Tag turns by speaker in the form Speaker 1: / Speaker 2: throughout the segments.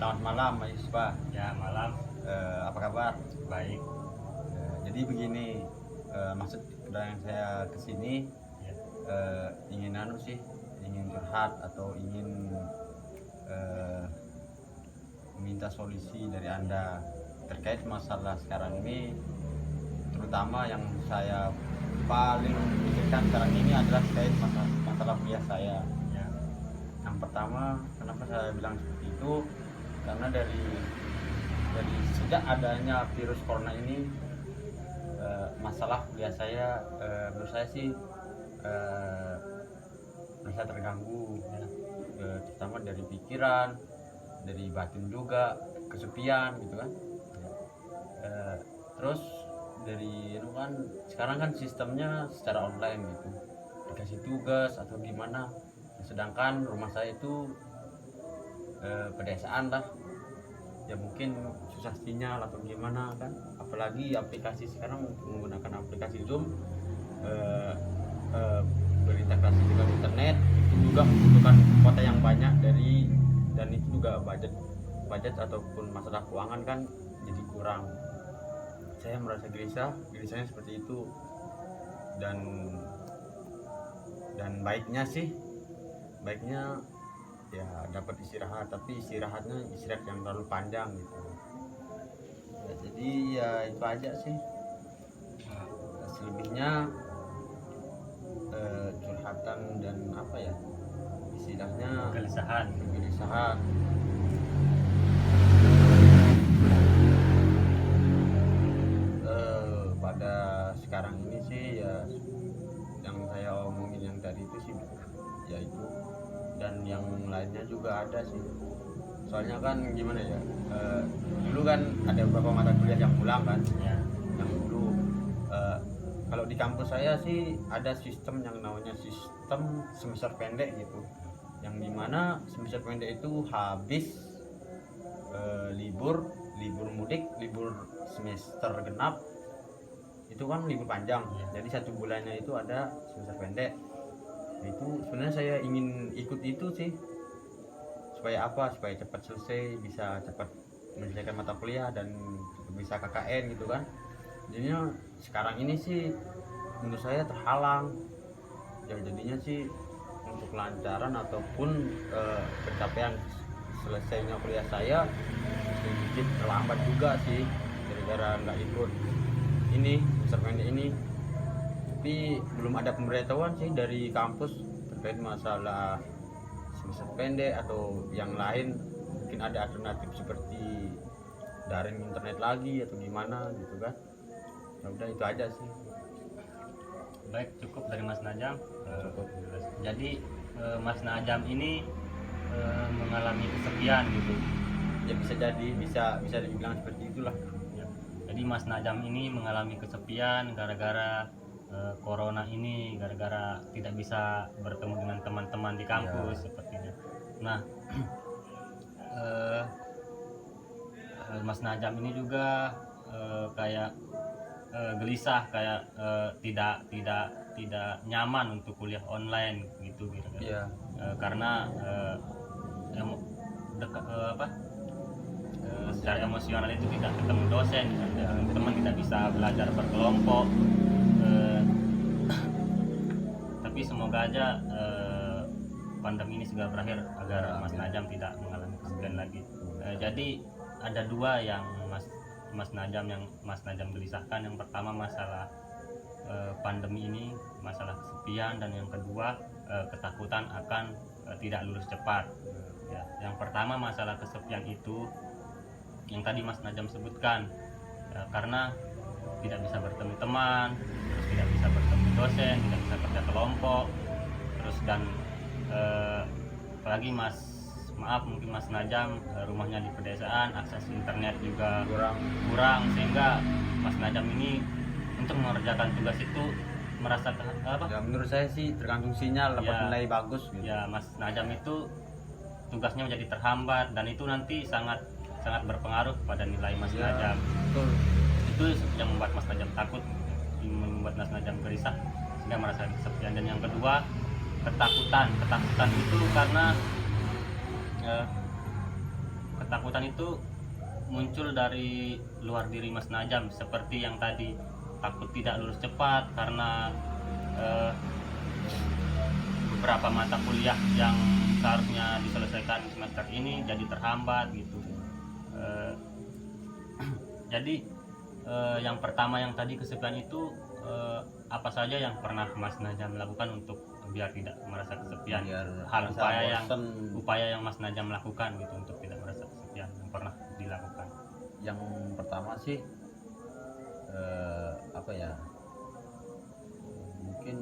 Speaker 1: Selamat malam mahasiswa.
Speaker 2: Ya, malam.
Speaker 1: Apa kabar?
Speaker 2: Baik.
Speaker 1: Jadi begini, maksud kedatangan saya ke sini
Speaker 2: Ya.
Speaker 1: ingin ingin curhat atau ingin meminta solusi dari Anda terkait masalah sekarang ini, terutama yang saya paling pikirkan sekarang ini adalah terkait masalah kuliah saya.
Speaker 2: Ya.
Speaker 1: Yang pertama, kenapa saya bilang seperti itu? Karena dari sejak adanya virus corona ini, masalah kuliah saya, menurut saya sih merasa terganggu, ya. Terutama dari pikiran, dari batin juga, kesepian gitu kan. Terus dari itu kan sekarang kan sistemnya secara online gitu, dikasih tugas atau gimana, sedangkan rumah saya itu pedesaan lah ya, mungkin susah sinyal atau gimana kan, apalagi aplikasi sekarang menggunakan aplikasi Zoom, berintegrasi dengan internet, itu juga membutuhkan kuota yang banyak dan itu juga budget ataupun masalah keuangan kan jadi kurang. Saya merasa gelisahnya seperti itu, dan baiknya ya dapat istirahat, tapi istirahat yang terlalu panjang gitu ya. Jadi ya itu aja sih, selebihnya curhatan dan apa ya istilahnya,
Speaker 2: Kegelisahan.
Speaker 1: Pada sekarang ini sih ya, yang saya omongin yang tadi itu sih ya itu, dan yang lainnya juga ada sih. Soalnya kan gimana ya, dulu kan ada beberapa mata kuliah yang pulang kan,
Speaker 2: Ya.
Speaker 1: yang dulu kalau di kampus saya sih ada sistem yang namanya sistem semester pendek gitu, yang dimana semester pendek itu habis libur mudik, libur semester genap itu kan libur panjang ya. Jadi 1 bulannya itu ada semester pendek. Nah, itu sebenarnya saya ingin ikut itu sih, supaya cepat selesai, bisa cepat menyelesaikan mata kuliah dan bisa KKN gitu kan. Jadinya sekarang ini sih menurut saya terhalang ya, jadinya sih untuk kelancaran ataupun pencapaian selesainya kuliah saya sedikit terlambat juga sih, gara-gara nggak ikut ini semester pendek ini. Tapi belum ada pemberitahuan sih dari kampus terkait masalah semester pendek atau yang lain. Mungkin ada alternatif seperti daring internet lagi atau gimana gitu kan. Ya udah itu aja sih.
Speaker 2: Baik, cukup dari Mas Najam.
Speaker 1: Cukup.
Speaker 2: Jadi Mas Najam ini mengalami kesepian gitu.
Speaker 1: Ya bisa jadi, bisa dibilang seperti itulah.
Speaker 2: Ya. Jadi Mas Najam ini mengalami kesepian gara-gara corona ini, gara-gara tidak bisa bertemu dengan teman-teman di kampus sepertinya. Nah, Mas Najam ini juga kayak gelisah, kayak tidak nyaman untuk kuliah online gitu kira-kira.
Speaker 1: Iya.
Speaker 2: Karena secara emosional itu tidak ketemu dosen, teman tidak bisa belajar berkelompok. Tapi semoga aja pandemi ini segera berakhir agar Mas Najam tidak mengalami kesepian lagi. Jadi ada dua yang Mas Najam gelisahkan. Yang pertama masalah pandemi ini, masalah kesepian, dan yang kedua ketakutan akan tidak lulus cepat. Ya, yang pertama masalah kesepian itu yang tadi Mas Najam sebutkan, ya, karena tidak bisa bertemu teman, terus tidak bisa bertemu dosen, tidak bisa kerja kelompok, terus dan apalagi mungkin Mas Najam rumahnya di pedesaan, akses internet juga kurang, sehingga Mas Najam ini untuk mengerjakan tugas itu merasa
Speaker 1: Ya, menurut saya sih tergantung sinyal, dapat
Speaker 2: Ya.
Speaker 1: nilai bagus gitu.
Speaker 2: Ya, Mas Najam itu tugasnya menjadi terhambat, dan itu nanti sangat berpengaruh pada nilai Mas
Speaker 1: Ya,
Speaker 2: Najam.
Speaker 1: betul.
Speaker 2: Itu yang membuat Mas Najam takut, membuat Mas Najam gelisah sehingga merasa kesepian. Dan yang kedua, ketakutan itu karena ketakutan itu muncul dari luar diri Mas Najam, seperti yang tadi takut tidak lulus cepat karena beberapa mata kuliah yang seharusnya diselesaikan semester ini jadi terhambat gitu. Jadi yang pertama yang tadi kesepian itu, apa saja yang pernah Mas Najam lakukan untuk biar tidak merasa kesepian?
Speaker 1: Biar
Speaker 2: Hal
Speaker 1: rasa bosen.
Speaker 2: upaya yang Mas Najam lakukan gitu untuk tidak merasa kesepian yang pernah dilakukan.
Speaker 1: Yang pertama sih apa ya, mungkin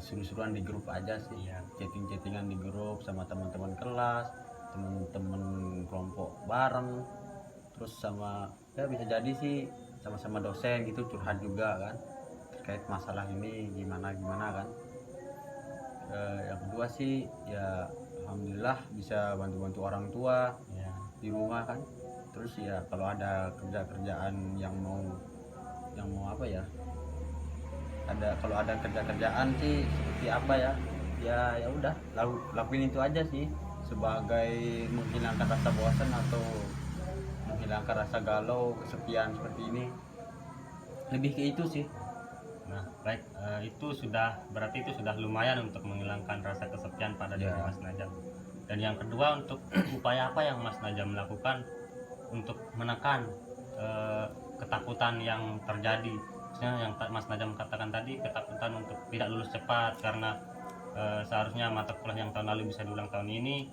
Speaker 1: seru-seruan di grup aja sih.
Speaker 2: Iya.
Speaker 1: Chatting-chattingan di grup sama teman-teman kelas, teman-teman kelompok bareng, terus sama ya bisa jadi sih sama-sama dosen gitu, curhat juga kan terkait masalah ini gimana kan. Yang kedua sih ya alhamdulillah bisa bantu-bantu orang tua
Speaker 2: Ya.
Speaker 1: di rumah kan. Terus ya kalau ada kerjaan yang mau apa ya, kalau ada kerjaan sih seperti apa ya, ya udah lakuin itu aja sih sebagai menghilangkan rasa bosan atau menghilangkan rasa galau kesepian seperti ini, lebih ke itu sih.
Speaker 2: Nah, baik, berarti itu sudah lumayan untuk menghilangkan rasa kesepian pada diri
Speaker 1: Ya.
Speaker 2: Mas Najam. Dan yang kedua, untuk upaya apa yang Mas Najam lakukan untuk menekan ketakutan yang terjadi? Misalnya yang Mas Najam katakan tadi, ketakutan untuk tidak lulus cepat karena seharusnya mata kuliah yang tahun lalu bisa diulang tahun ini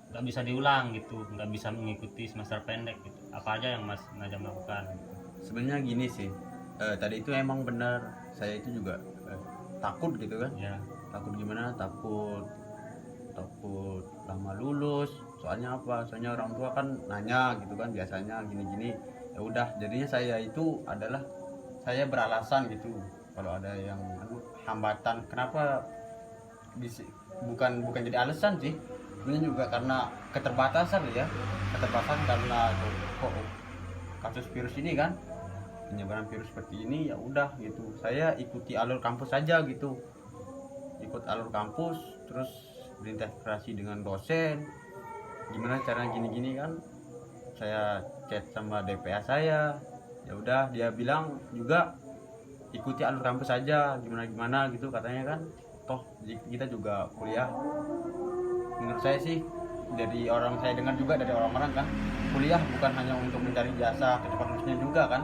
Speaker 2: nggak bisa diulang gitu, nggak bisa mengikuti semester pendek gitu. Apa aja yang Mas Najam lakukan?
Speaker 1: Sebenarnya gini sih, tadi itu emang benar, saya itu juga takut gitu kan.
Speaker 2: Ya.
Speaker 1: Takut gimana? Takut lama lulus. Soalnya apa? Soalnya orang tua kan nanya gitu kan, biasanya gini-gini. Ya udah, jadinya saya itu adalah saya beralasan gitu kalau ada yang hambatan. Kenapa bisa bukan jadi alasan sih. Sebenarnya juga karena keterbatasan karena kok kasus virus ini kan, penyebaran virus seperti ini. Ya udah gitu, saya ikuti alur kampus saja gitu, ikut alur kampus, terus berintegrasi dengan dosen gimana caranya gini kan. Saya chat sama DPA saya, ya udah dia bilang juga ikuti alur kampus saja gimana gitu katanya kan, toh kita juga kuliah. Menurut saya sih, dari orang saya dengar juga dari orang-orang kan, kuliah bukan hanya untuk mencari jasa kecepatan lulusnya juga kan,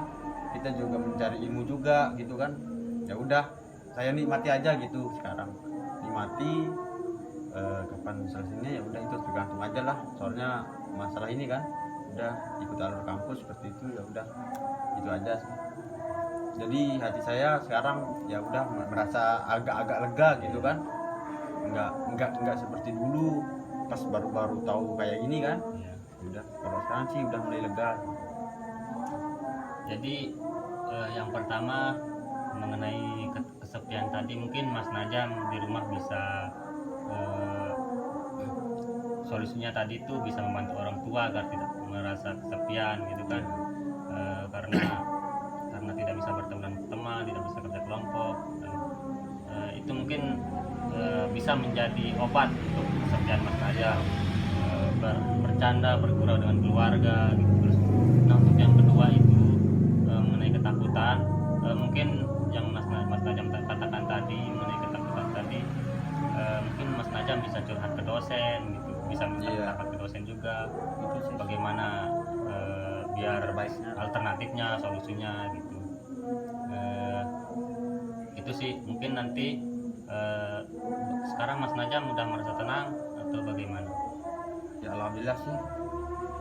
Speaker 1: kita juga mencari ilmu juga gitu kan. Ya udah, saya nikmati aja gitu sekarang, nikmati. Kapan selesainya ya udah itu tergantung aja lah, soalnya masalah ini kan udah ikut alur kampus seperti itu. Ya udah itu aja sih. Jadi hati saya sekarang ya udah merasa agak lega gitu kan, nggak seperti dulu pas baru tahu kayak gini kan.
Speaker 2: Ya.
Speaker 1: Udah kalau sekarang sih udah mulai lega.
Speaker 2: Jadi yang pertama mengenai kesepian tadi, mungkin Mas Najam di rumah bisa solusinya tadi itu bisa membantu orang tua agar tidak merasa kesepian gitu kan. Karena tidak bisa bertemu dengan teman, tidak bisa kerja kelompok, dan itu mungkin bisa menjadi obat untuk kesepian Mas Najam. Bercanda, bergurau dengan keluarga gitu. Terus nah, untuk yang kedua itu mengenai ketakutan, mungkin yang Mas Najam katakan tadi mengenai ketakutan tadi, mungkin Mas Najam bisa curhat ke dosen gitu, bisa minta pendapat ke dosen juga
Speaker 1: Itu sih
Speaker 2: bagaimana biar
Speaker 1: terbaiknya.
Speaker 2: alternatifnya, solusinya gitu. Itu sih mungkin nanti sekarang Mas Najam udah merasa tenang atau bagaimana?
Speaker 1: Ya alhamdulillah sih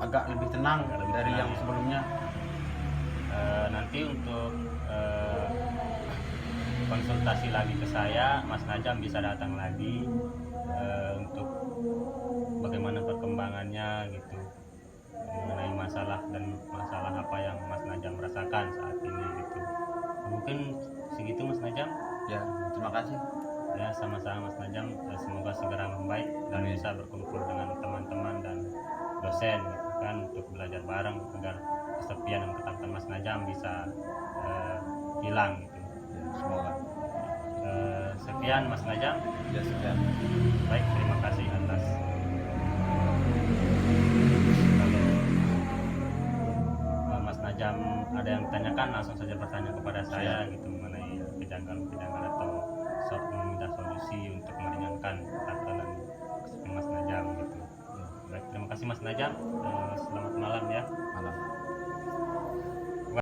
Speaker 1: agak lebih tenang
Speaker 2: Lebih
Speaker 1: dari
Speaker 2: tenang,
Speaker 1: yang
Speaker 2: ya.
Speaker 1: sebelumnya.
Speaker 2: Nanti untuk konsultasi lagi ke saya, Mas Najam bisa datang lagi untuk bagaimana perkembangannya gitu, mengenai masalah apa yang Mas Najam rasakan saat ini gitu. Mungkin segitu Mas Najam.
Speaker 1: Ya terima kasih.
Speaker 2: Ya, sama-sama Mas Najam, semoga segera membaik dan
Speaker 1: Amin.
Speaker 2: bisa berkumpul dengan teman-teman dan dosen gitu kan, untuk belajar bareng agar kesepian dan ketakutan Mas Najam bisa hilang gitu.
Speaker 1: Ya, semoga.
Speaker 2: Sekian Mas Najam.
Speaker 1: Ya sekian.
Speaker 2: Baik, terima kasih atas Najam ada yang ditanyakan, langsung saja bertanya kepada saya gitu mengenai kejanggalan-kejanggalan atau meminta solusi untuk meringankan tatanan Mas Najam gitu. Baik, terima kasih Mas Najam. Selamat malam ya.
Speaker 1: Malam.